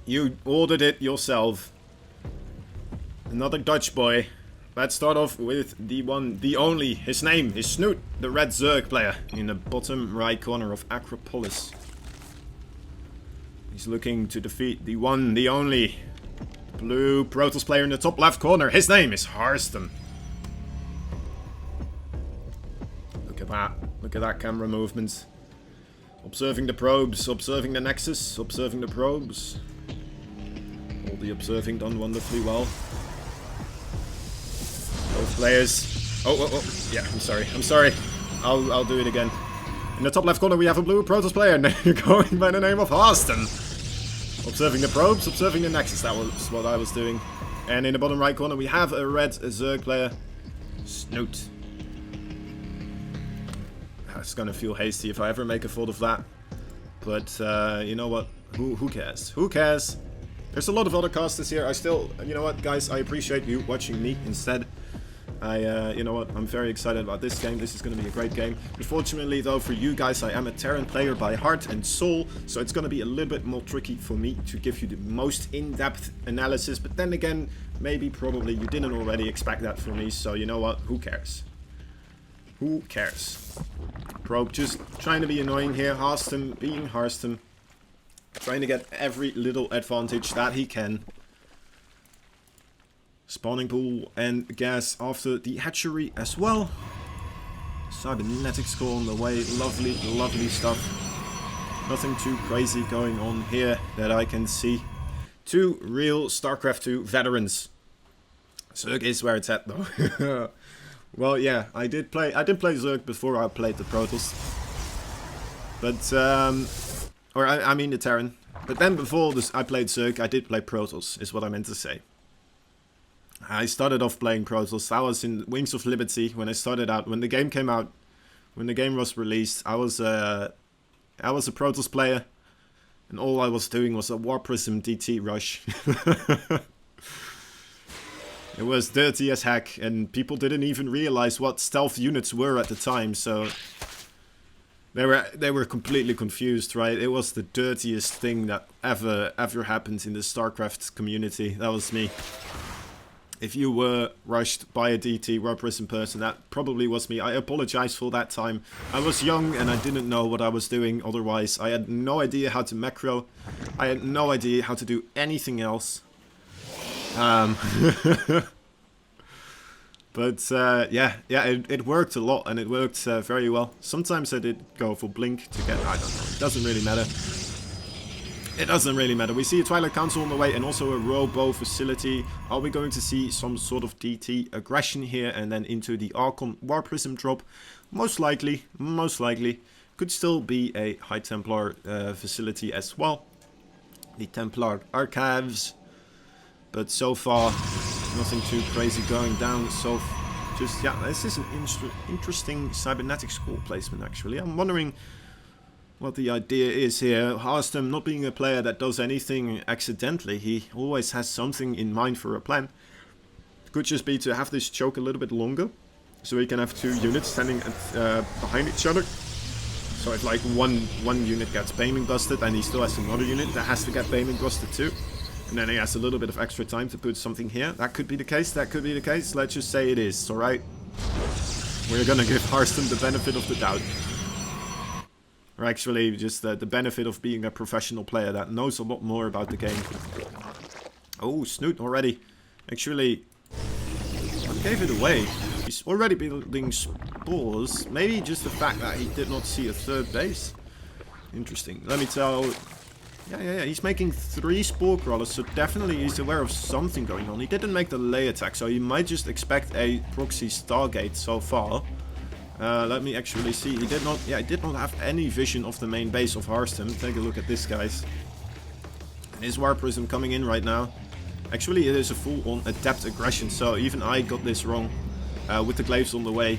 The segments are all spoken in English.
You ordered it yourself. Another Dutch boy. Let's start off with the one, the only. His name is Snute, the red Zerg player, in the bottom right corner of Acropolis. He's looking to defeat the one, the only blue Protoss player in the top left corner. His name is Harstem. Look at that. Look at that camera movement. Observing the probes, observing the nexus, observing the probes. All the observing done wonderfully well. Both players. Oh, yeah, I'm sorry. I'll do it again. In the top left corner we have a blue Protoss player going by the name of Harstem. Observing the probes, observing the nexus, that was what I was doing. And in the bottom right corner we have a red Zerg player, Snute. It's gonna feel hasty if I ever make a thought of that. But, you know what? Who cares? Who cares? There's a lot of other casters here. I still, you know what, guys? I appreciate you watching me instead. You know what? I'm very excited about this game. This is going to be a great game. Unfortunately, though, for you guys, I am a Terran player by heart and soul, so it's going to be a little bit more tricky for me to give you the most in-depth analysis. But then again, maybe, probably, you didn't already expect that from me, so you know what? Who cares? Who cares? Probe just trying to be annoying here. Harstem being Harstem. Trying to get every little advantage that he can. Spawning pool and gas after the hatchery as well. Cybernetics core on the way. Lovely, lovely stuff. Nothing too crazy going on here that I can see. Two real StarCraft 2 veterans. Zerg is where it's at though. Well, yeah, I did play Zerg before I played the Protoss. But, I mean the Terran. But then before this, I played Zerg, I did play Protoss, is what I meant to say. I started off playing Protoss. I was in Wings of Liberty when I started out. When the game came out, when the game was released, I was a Protoss player. And all I was doing was a War Prism DT rush. It was dirty as heck, and people didn't even realize what stealth units were at the time, so they were completely confused, right? It was the dirtiest thing that ever happened in the StarCraft community. That was me. If you were rushed by a DT War Prism person, that probably was me. I apologize for that time. I was young and I didn't know what I was doing otherwise. I had no idea how to macro. I had no idea how to do anything else. But yeah, it worked a lot and it worked very well. Sometimes I did go for blink to get, I don't know, it doesn't really matter. It doesn't really matter. We see a Twilight Council on the way and also a robo facility. Are we going to see some sort of DT aggression here and then into the Archon War Prism drop? Most likely. Could still be a High Templar facility as well. The Templar Archives. But so far, nothing too crazy going down. So, just, yeah, this is an interesting cybernetics core placement, actually. I'm wondering what the idea is here. Harstem, not being a player that does anything accidentally, he always has something in mind for a plan. Could just be to have this choke a little bit longer, so we can have two units standing behind each other. So if like one unit gets Bailing busted and he still has another unit that has to get Bailing busted too. And then he has a little bit of extra time to put something here. That could be the case, that could be the case. Let's just say it is, alright? We're gonna give Harstem the benefit of the doubt. Or actually, just the benefit of being a professional player that knows a lot more about the game. Oh, Snute already. Actually, I gave it away. He's already building spores. Maybe just the fact that he did not see a third base. Interesting. Let me tell... Yeah, he's making 3 spore crawlers, so definitely he's aware of something going on. He didn't make the lay attack, so he might just expect a proxy Stargate so far. Let me actually see. He did not have any vision of the main base of Harstem. Take a look at this, guys. And his War Prism coming in right now. Actually, it is a full-on adept aggression, so even I got this wrong with the glaives on the way.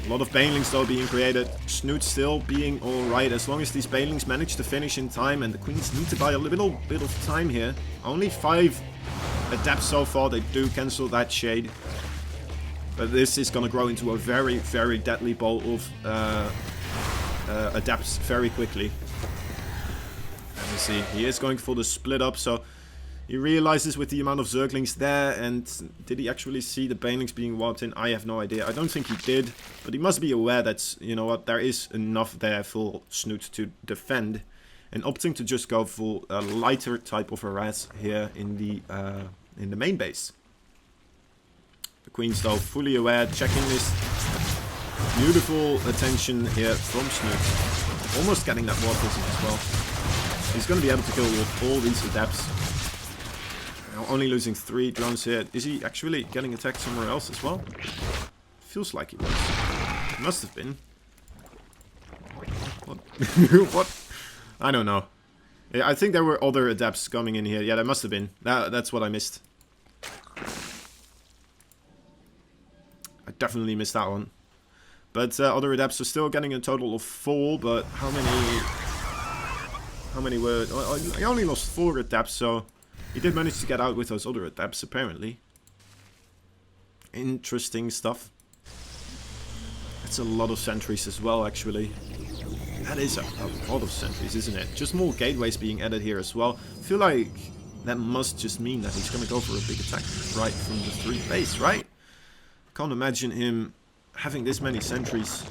A lot of Banelings though being created. Snute still being alright as long as these Banelings manage to finish in time, and the Queens need to buy a little bit of time here. Only 5 adepts so far. They do cancel that shade. But this is going to grow into a very, very deadly ball of adepts very quickly. And you see. He is going for the split up, so he realizes with the amount of Zerglings there, and did he actually see the Banelings being warped in? I have no idea. I don't think he did, but he must be aware that, you know what, there is enough there for Snute to defend, and opting to just go for a lighter type of harass here in the main base. The Queen's though fully aware, checking this beautiful attention here from Snute. Almost getting that war visit as well. He's going to be able to kill with all these adepts. Now only losing 3 drones here. Is he actually getting attacked somewhere else as well? Feels like he was. He must have been. What? What? I don't know. Yeah, I think there were other adepts coming in here. Yeah, there must have been. That's what I missed. I definitely missed that one. But other adepts are still getting a total of 4, but how many were... I only lost 4 adepts, so he did manage to get out with those other adepts, apparently. Interesting stuff. That's a lot of sentries as well, actually. That is a lot of sentries, isn't it? Just more gateways being added here as well. I feel like that must just mean that he's going to go for a big attack right from the 3 base, right? Can't imagine him having this many sentries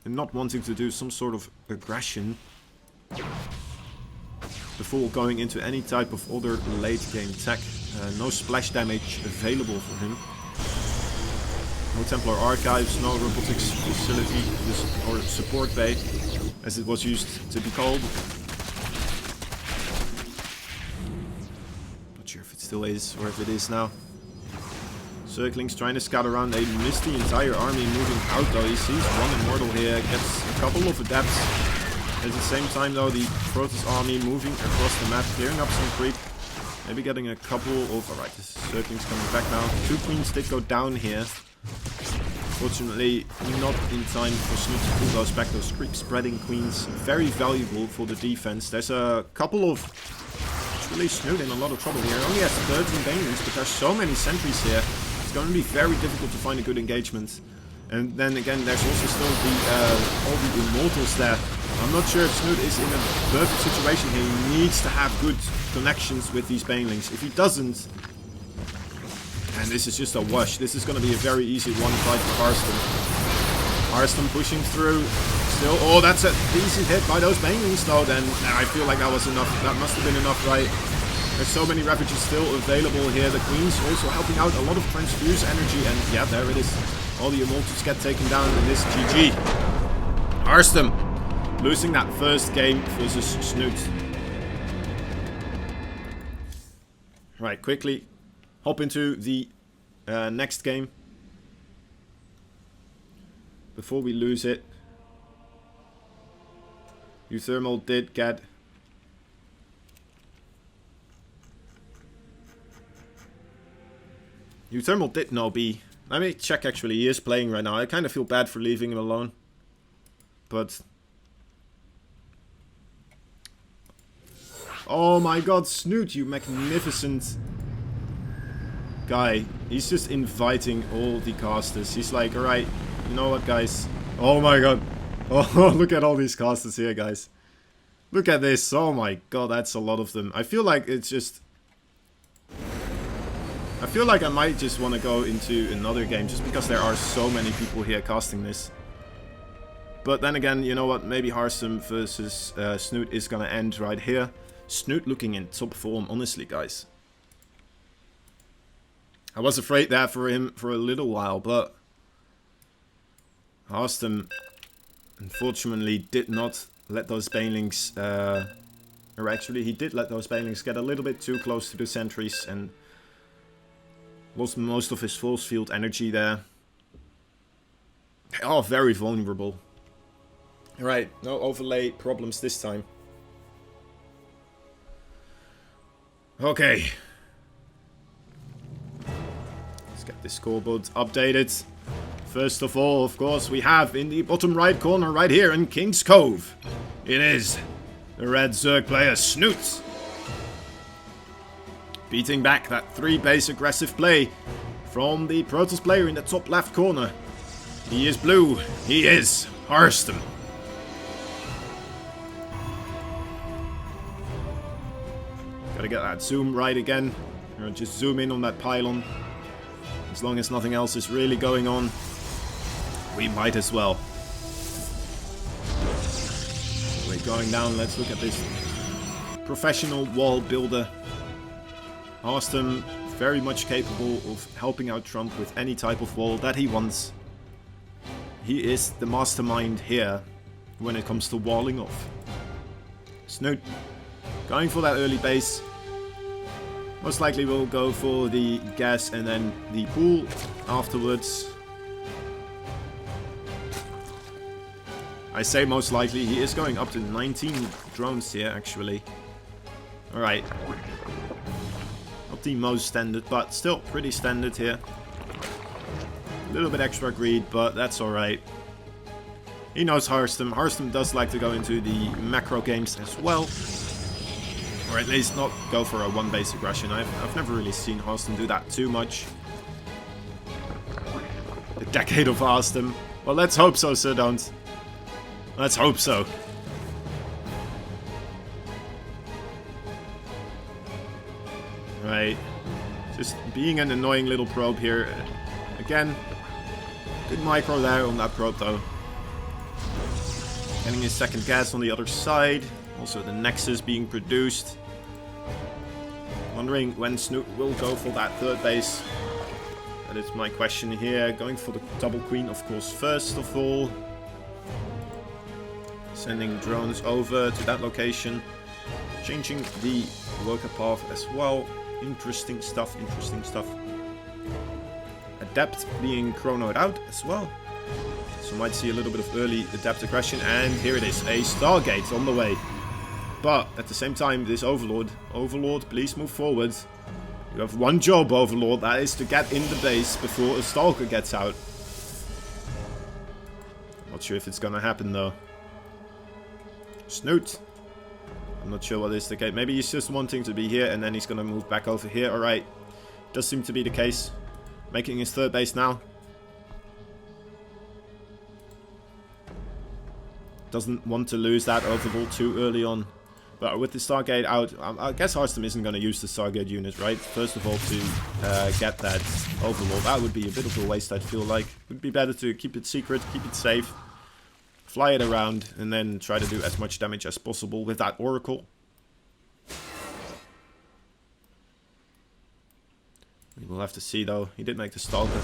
and not wanting to do some sort of aggression before going into any type of other late game tech. No splash damage available for him. No Templar archives, no robotics facility, or support bay, as it was used to be called. Not sure if it still is, or if it is now. Zerglings trying to scout around. They missed the entire army moving out though. He sees one immortal here, gets a couple of adepts. At the same time though, the Protoss army moving across the map, clearing up some creep. Maybe getting a couple of... Alright, the Zerglings coming back now. 2 queens did go down here. Fortunately, not in time for Snute to pull those back. Those creep spreading queens, very valuable for the defense. There's a couple of... Really Snute in a lot of trouble here. Only has 13 banelings, but there's so many sentries here. It's going to be very difficult to find a good engagement. And then again, there's also still all the immortals there. I'm not sure if Snute is in a perfect situation here. He needs to have good connections with these banelings. If he doesn't, and this is just a wash. This is going to be a very easy one fight for Harstem. Harstem pushing through. Still, oh, that's an easy hit by those banelings though. Then I feel like that was enough. That must have been enough, right? There's so many ravages still available here. The queens also helping out. A lot of transfuse energy, and yeah, there it is. All the immortals get taken down in this GG. Harstem losing that first game versus Snute. Right, quickly hop into the next game before we lose it. Uthermal did get... Uthermal did know B. Let me check actually, he is playing right now. I kind of feel bad for leaving him alone. But... Oh my god, Snute, you magnificent guy. He's just inviting all the casters. He's like, alright, you know what guys? Oh my god. Oh, look at all these casters here, guys. Look at this. Oh my god, that's a lot of them. I feel like it's just... I feel like I might just want to go into another game just because there are so many people here casting this. But then again, you know what? Maybe Harstem versus Snute is going to end right here. Snute looking in top form, honestly, guys. I was afraid that for him for a little while, but Harstem unfortunately did not let those banelings, or actually he did let those banelings get a little bit too close to the sentries and lost most of his force field energy there. They are very vulnerable. Alright, no overlay problems this time. Okay. Let's get this scoreboard updated. First of all, of course, we have in the bottom right corner right here in King's Cove. It is the red Zerg player Snute. Beating back that 3-base aggressive play from the Protoss player in the top left corner. He is blue. He is Harstem. Try to get that zoom right again. Or just zoom in on that pylon. As long as nothing else is really going on, we might as well. We're going down. Let's look at this professional wall builder. Harstem, very much capable of helping out Trump with any type of wall that he wants. He is the mastermind here when it comes to walling off. Snute, going for that early base. Most likely we'll go for the gas and then the pool afterwards. I say most likely, he is going up to 19 drones here actually. Alright. Not the most standard, but still pretty standard here. A little bit extra greed, but that's alright. He knows Harstem. Harstem does like to go into the macro games as well. Or at least not go for a one base aggression. I've never really seen Harstem do that too much. The decade of Harstem. Well, let's hope so, Sir Don't. Let's hope so. Right. Just being an annoying little probe here. Again, good micro there on that probe though. Getting his second gas on the other side. Also the Nexus being produced. Wondering when Snute will go for that third base. That is my question here. Going for the double queen, of course, first of all. Sending drones over to that location. Changing the worker path as well. Interesting stuff, interesting stuff. Adept being chronoed out as well. So might see a little bit of early Adept aggression. And here it is, a Stargate on the way. But at the same time, this Overlord, please move forward. You have one job, Overlord, that is to get in the base before a Stalker gets out. Not sure if it's gonna happen though. Snute. I'm not sure what is the case. Maybe he's just wanting to be here and then he's gonna move back over here. Alright. Does seem to be the case. Making his third base now. Doesn't want to lose that Overlord too early on. But with the Stargate out, I guess Harstem isn't going to use the Stargate unit, right? First of all, to get that Overlord. That would be a bit of a waste, I'd feel like. It would be better to keep it secret, keep it safe. Fly it around, and then try to do as much damage as possible with that Oracle. We will have to see, though. He did make the Stalker.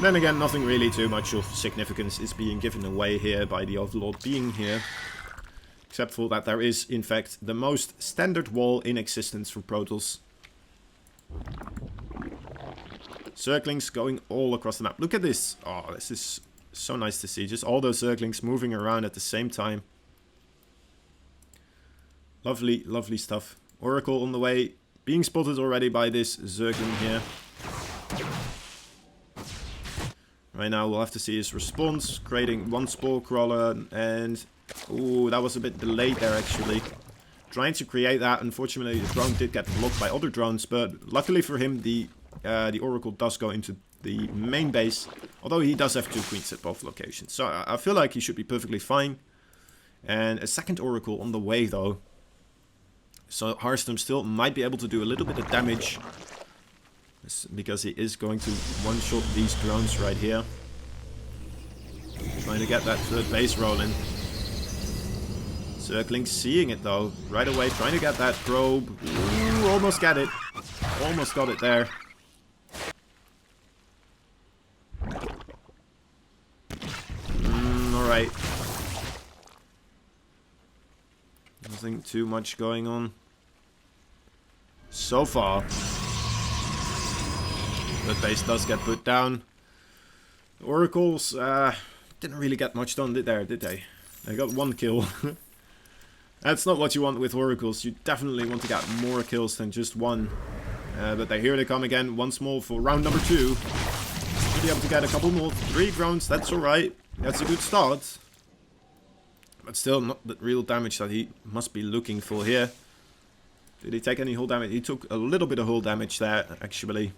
Then again, nothing really too much of significance is being given away here by the Overlord being here. Except for that there is, in fact, the most standard wall in existence for Protoss. Zerglings going all across the map. Look at this. Oh, this is so nice to see. Just all those Zerglings moving around at the same time. Lovely, lovely stuff. Oracle on the way. Being spotted already by this Zergling here. Right now we'll have to see his response, creating one Spore Crawler, and ooh, that was a bit delayed there actually. Trying to create that, unfortunately the drone did get blocked by other drones, but luckily for him the Oracle does go into the main base, although he does have two queens at both locations. So I feel like he should be perfectly fine. And a second Oracle on the way though. So Harstem still might be able to do a little bit of damage. Because he is going to one-shot these drones right here. Trying to get that third base rolling. Zergling seeing it though. Right away, trying to get that probe. Ooh, almost got it. Almost got it there. Alright. Nothing too much going on. So far. That base does get put down. The Oracles didn't really get much done did they? They got one kill. That's not what you want with Oracles. You definitely want to get more kills than just one. But here they come again once more for round number 2. Should be able to get a couple more. 3 drones, that's alright. That's a good start. But still not the real damage that he must be looking for here. Did he take any hull damage? He took a little bit of hull damage there, actually.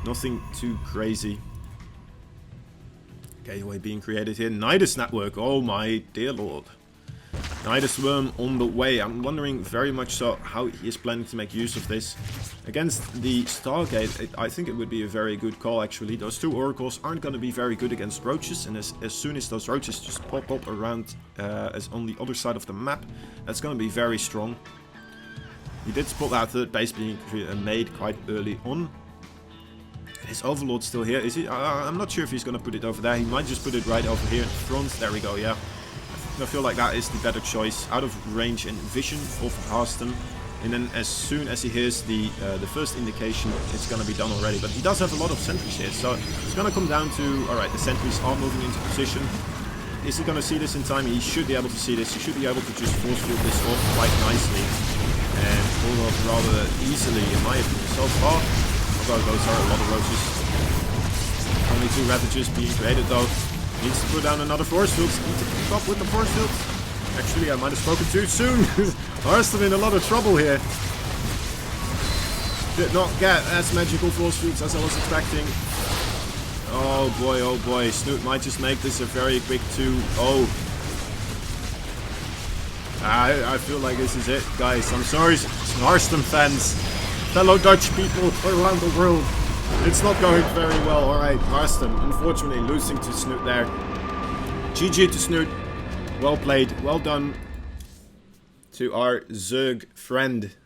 Nothing too crazy. Gateway being created here. Nidus network. Oh my dear lord. Nidus Worm on the way. I'm wondering very much so how he is planning to make use of this. Against the Stargate, I think it would be a very good call actually. Those two Oracles aren't going to be very good against roaches, and as soon as those roaches just pop up around as on the other side of the map, that's going to be very strong. He did spot that third base being made quite early on. Is Overlord still here? Is he? I'm not sure if he's going to put it over there. He might just put it right over here in front. There we go, yeah. I feel like that is the better choice. Out of range and vision of Harstem. And then as soon as he hears the first indication, it's going to be done already. But he does have a lot of sentries here, so it's going to come down to... Alright, the sentries are moving into position. Is he going to see this in time? He should be able to see this. He should be able to just force field this off quite nicely. And pull off rather easily, in my opinion, so far. Although those are a lot of roaches. Only 2 Ravagers being created though. Needs to put down another force field. Need to keep up with the force field. Actually, I might have spoken too soon. Harstem in a lot of trouble here. Did not get as magical force fields as I was expecting. Oh boy, Snute might just make this a very quick 2-0. I feel like this is it, guys. I'm sorry, Harstem fans, fellow Dutch people around the world. It's not going very well. Alright, Harstem, unfortunately losing to Snute there. GG to Snute. Well played, well done to our Zerg friend.